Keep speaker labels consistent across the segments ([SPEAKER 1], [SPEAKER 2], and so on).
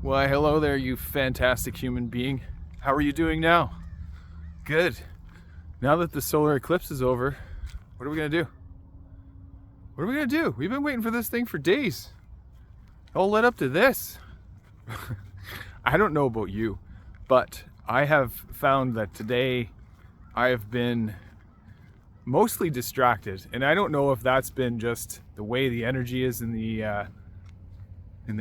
[SPEAKER 1] Why, hello there, you fantastic human being. How are you doing now? Good. Now that the solar eclipse is over, what are we gonna do? What are we gonna do? We've been waiting for this thing for days. All led up to this. I don't know about you, but I have found that today I have been mostly distracted, and I don't know if that's been just the way the energy is in the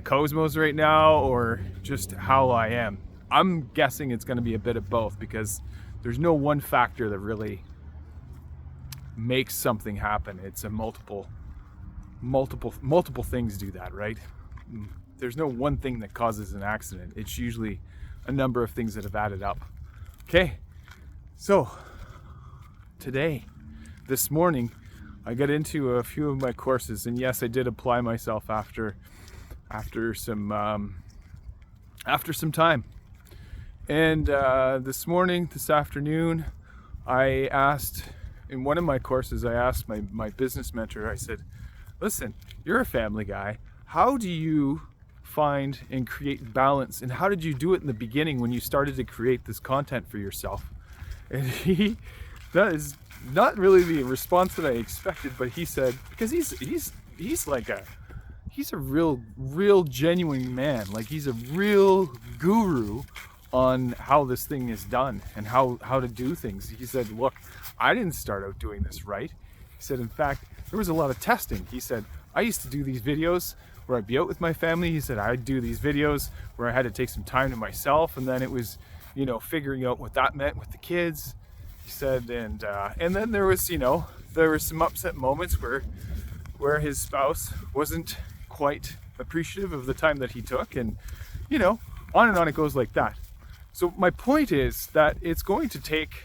[SPEAKER 1] cosmos right now, or just how I am. I'm guessing it's going to be a bit of both, because there's no one factor that really makes something happen. It's a multiple things do that, right? There's no one thing that causes an accident. It's usually a number of things that have added up. Okay, so this morning, I got into a few of my courses, and yes, I did apply myself after some time. And this afternoon, I asked, in one of my courses, I asked my business mentor, I said, listen, you're a family guy. How do you find and create balance? And how did you do it in the beginning when you started to create this content for yourself? And that is not really the response that I expected, but he said, because he's a real genuine man. Like, he's a real guru on how this thing is done and how to do things. He said, look, I didn't start out doing this right. He said, in fact, there was a lot of testing. He said, I used to do these videos where I'd be out with my family. He said, I'd do these videos where I had to take some time to myself, and then it was, figuring out what that meant with the kids. He said, and then there was some upset moments where his spouse wasn't quite appreciative of the time that he took, and on and on it goes like that. So my point is that it's going to take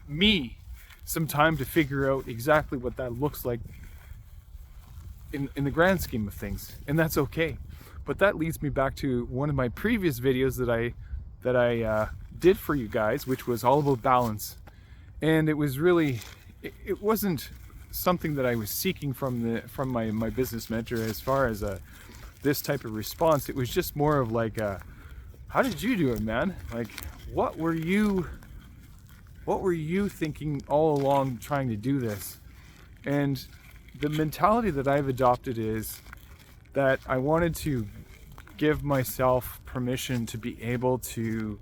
[SPEAKER 1] me some time to figure out exactly what that looks like in the grand scheme of things, and that's okay. But that leads me back to one of my previous videos that I did for you guys, which was all about balance. And it was really, it wasn't something that I was seeking from my business mentor as far as this type of response. It was just more of like, how did you do it, man? Like, what were you thinking all along trying to do this? And the mentality that I've adopted is that I wanted to give myself permission to be able to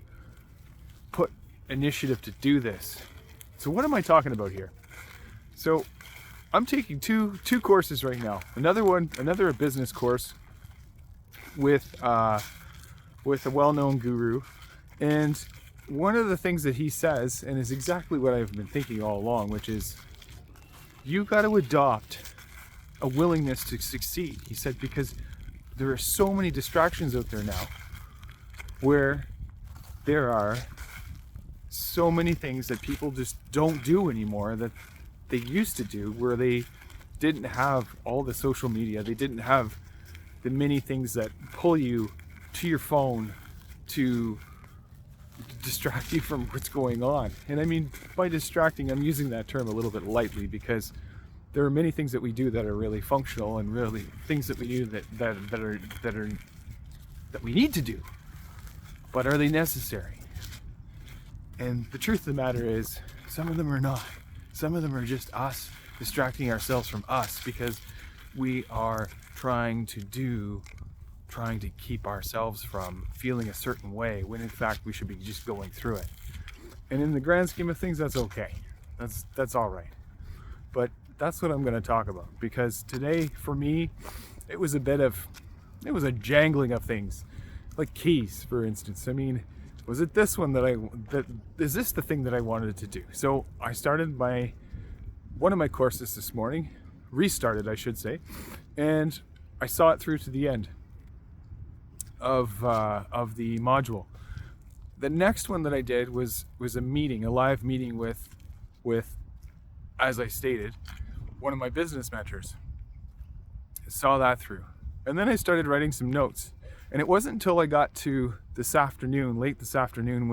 [SPEAKER 1] put initiative to do this. So what am I talking about here? So I'm taking two courses right now. Another business course with a well-known guru, and one of the things that he says, and is exactly what I've been thinking all along, which is you got to adopt a willingness to succeed. He said, because there are so many distractions out there now, where there are so many things that people just don't do anymore that they used to do, where they didn't have all the social media, they didn't have the many things that pull you to your phone to distract you from what's going on. And I mean, by distracting, I'm using that term a little bit lightly, because there are many things that we do that are really functional, and really things that we do that we need to do. But are they necessary? And the truth of the matter is, some of them are not. Some of them are just us distracting ourselves from us, because we are trying to keep ourselves from feeling a certain way, when in fact we should be just going through it. And in the grand scheme of things, that's okay. That's all right. But that's what I'm going to talk about, because today, for me, it was a jangling of things, like keys, for instance. I mean, was it this one is this the thing that I wanted to do? So I started one of my courses this morning, restarted, I should say, and I saw it through to the end of the module. The next one that I did was a live meeting with, as I stated, one of my business mentors. I saw that through. And then I started writing some notes. And it wasn't until I got to late this afternoon,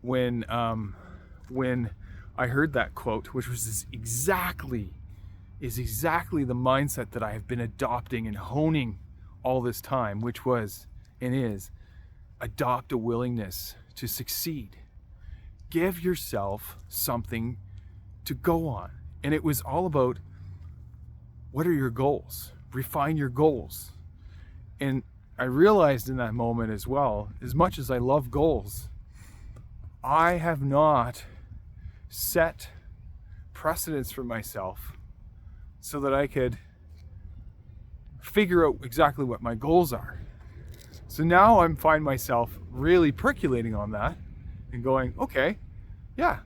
[SPEAKER 1] when I heard that quote, which was exactly the mindset that I have been adopting and honing all this time, which was, and is adopt a willingness to succeed. Give yourself something to go on. And it was all about, what are your goals? Refine your goals. And I realized in that moment as well, as much as I love goals, I have not set precedents for myself so that I could figure out exactly what my goals are. So now I find myself really percolating on that and going, okay, yeah,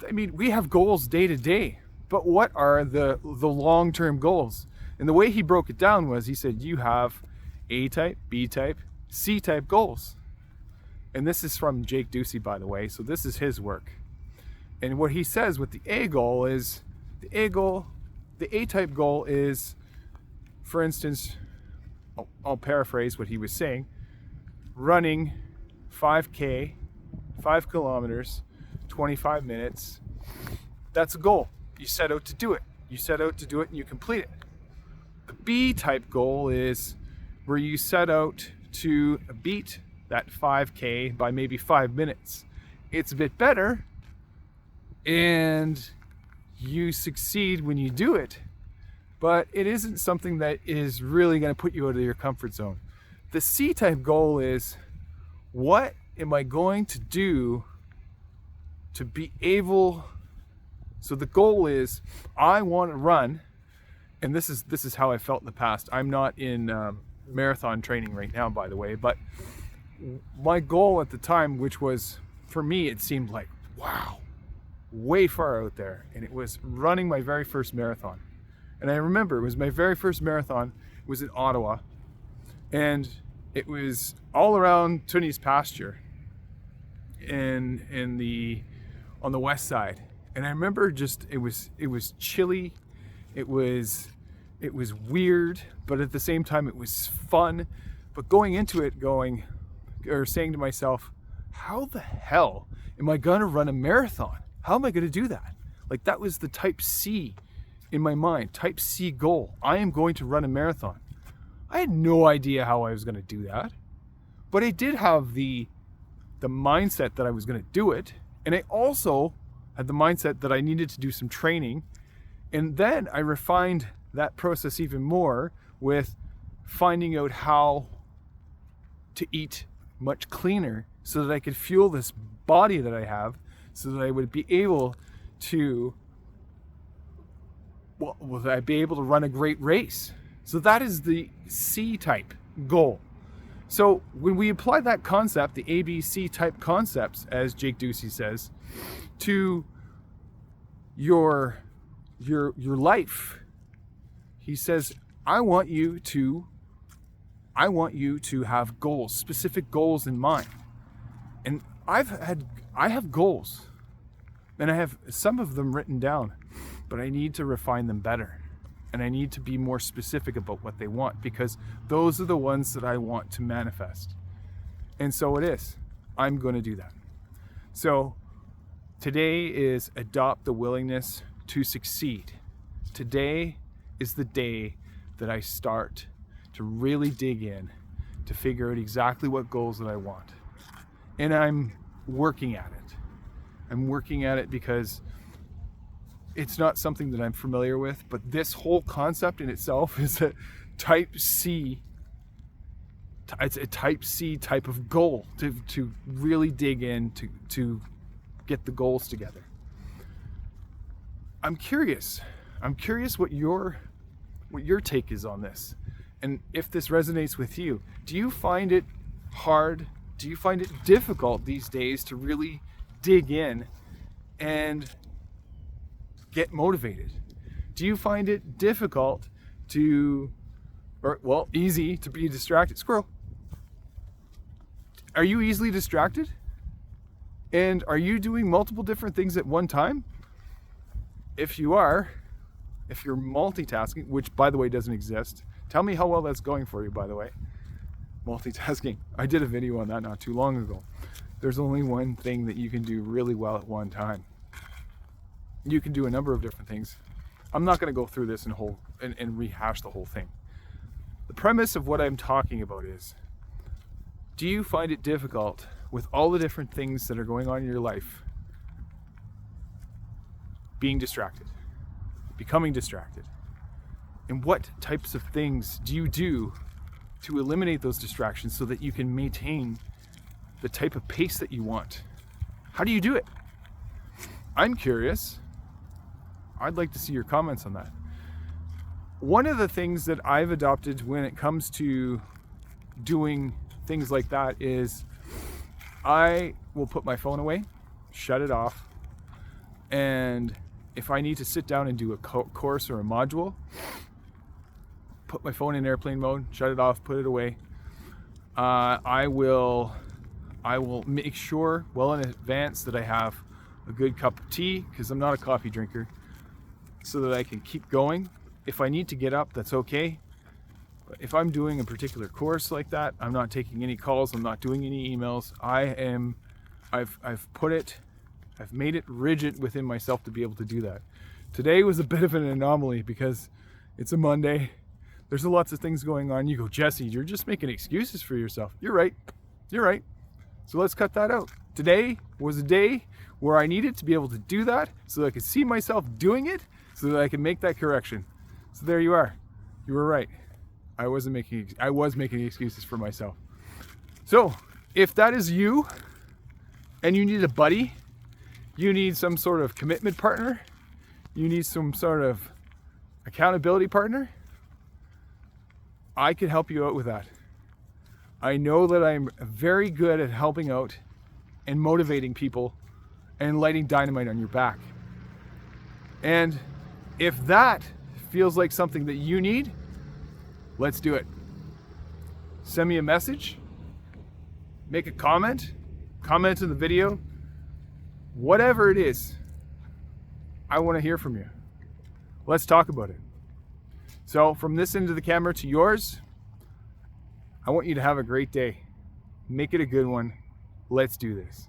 [SPEAKER 1] I mean, we have goals day to day, but what are the long-term goals? And the way he broke it down was, he said, you have A-type, B-type, C-type goals. And this is from Jake Ducey, by the way, so this is his work. And what he says with the A goal is, the A-type goal is, for instance, I'll paraphrase what he was saying, running 5K, 5 kilometers, 25 minutes. That's a goal. You set out to do it. You set out to do it and you complete it. The B-type goal is where you set out to beat that 5K by maybe 5 minutes. It's a bit better and you succeed when you do it, but it isn't something that is really going to put you out of your comfort zone. The C-type goal is, what am I going to do to be able, so the goal is, I want to run, and this is how I felt in the past. I'm not in marathon training right now, by the way, but my goal at the time, which was, for me, it seemed like, wow, way far out there, and it was running my very first marathon. And I remember it was my very first marathon. It was in Ottawa, and it was all around Tunney's pasture on the west side. And I remember just, it was chilly, it was weird, but at the same time it was fun. But going into it, saying to myself, how the hell am I gonna run a marathon? How am I gonna do that? Like, that was the type C in my mind, type C goal. I am going to run a marathon. I had no idea how I was gonna do that, but I did have the mindset that I was gonna do it. And I also had the mindset that I needed to do some training. And then I refined that process even more with finding out how to eat much cleaner so that I could fuel this body that I have, so that I would be able to, I'd be able to run a great race. So that is the C-type goal. So when we apply that concept, the ABC type concepts, as Jake Ducey says, to your life, he says, I want you to have goals, specific goals in mind. And I have goals, and I have some of them written down, but I need to refine them better. And I need to be more specific about what they want, because those are the ones that I want to manifest. And so it is. I'm going to do that. So today is adopt the willingness to succeed. Today is the day that I start to really dig in to figure out exactly what goals that I want. And I'm working at it. I'm working at it because it's not something that I'm familiar with, but this whole concept in itself is a type C. It's a type C type of goal to really dig in to get the goals together. I'm curious what your take is on this, and if this resonates with you. Do you find it hard? Do you find it difficult these days to really dig in and get motivated? Do you find it difficult easy to be distracted? Squirrel. Are you easily distracted? And are you doing multiple different things at one time? If you're multitasking, which by the way doesn't exist, tell me how well that's going for you, by the way. Multitasking. I did a video on that not too long ago. There's only one thing that you can do really well at one time. You can do a number of different things. I'm not going to go through this and rehash the whole thing. The premise of what I'm talking about is, Do you find it difficult with all the different things that are going on in your life, being distracted, becoming distracted? And what types of things do you do to eliminate those distractions so that you can maintain the type of pace that you want? How do you do it? I'm curious. I'd like to see your comments on that. One of the things that I've adopted when it comes to doing things like that is I will put my phone away, shut it off, and if I need to sit down and do a course or a module, put my phone in airplane mode, shut it off, put it away. I will make sure well in advance that I have a good cup of tea, because I'm not a coffee drinker, so that I can keep going. If I need to get up, that's okay. But if I'm doing a particular course like that, I'm not taking any calls, I'm not doing any emails. I've made it rigid within myself to be able to do that. Today was a bit of an anomaly because it's a Monday. There's lots of things going on. You go, Jesse, you're just making excuses for yourself. You're right. So let's cut that out. Today was a day where I needed to be able to do that so that I could see myself doing it, so that I can make that correction. So there you are. You were right. I was making excuses for myself. So if that is you and you need a buddy, you need some sort of commitment partner, you need some sort of accountability partner, I could help you out with that. I know that I'm very good at helping out and motivating people and lighting dynamite on your back. And if that feels like something that you need, let's do it. Send me a message, make a comment in the video, whatever it is, I want to hear from you. Let's talk about it. So from this end of the camera to yours, I want you to have a great day. Make it a good one. Let's do this.